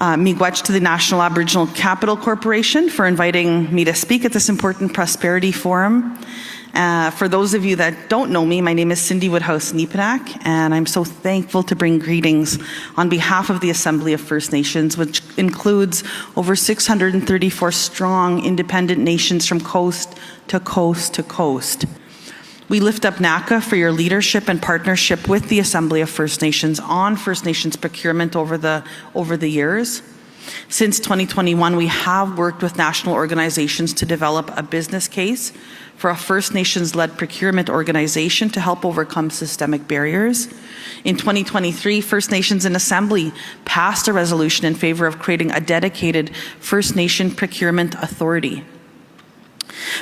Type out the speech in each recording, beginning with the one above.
Miigwech to the National Aboriginal Capital Corporation for inviting me to speak at this important prosperity forum. For those of you that don't know me, my name is Cindy Woodhouse Nepinak, and I'm so thankful to bring greetings on behalf of the Assembly of First Nations, which includes over 634 strong independent nations from coast to coast to coast. We lift up NACA for your leadership and partnership with the Assembly of First Nations on First Nations procurement over the years. Since 2021, we have worked with national organizations to develop a business case for a First Nations-led procurement organization to help overcome systemic barriers. In 2023, First Nations in Assembly passed a resolution in favor of creating a dedicated First Nation procurement authority.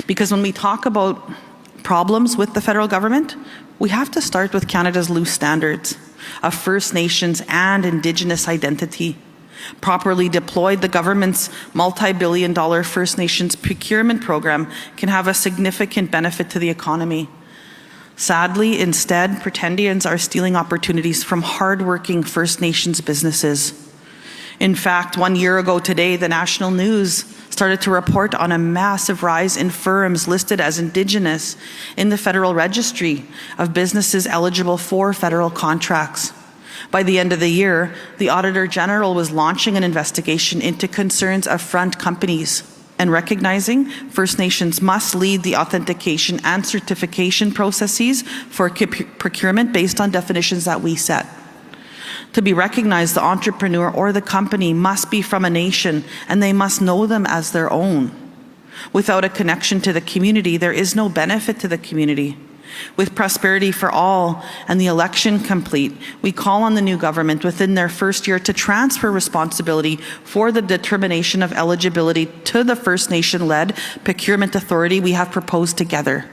Because when we talk about problems with the federal government, we have to start with Canada's loose standards of First Nations and Indigenous identity. Properly deployed, the government's multi-billion-dollar First Nations procurement program can have a significant benefit to the economy. Sadly, instead, pretendians are stealing opportunities from hardworking First Nations businesses. In fact, 1 year ago today, the national news started to report on a massive rise in firms listed as Indigenous in the Federal Registry of businesses eligible for federal contracts. By the end of the year, the Auditor General was launching an investigation into concerns of front companies and recognizing First Nations must lead the authentication and certification processes for procurement based on definitions that we set. To be recognized, the entrepreneur or the company must be from a nation and they must know them as their own. Without a connection to the community, there is no benefit to the community. With prosperity for all and the election complete, we call on the new government within their first year to transfer responsibility for the determination of eligibility to the First Nation-led procurement authority we have proposed together.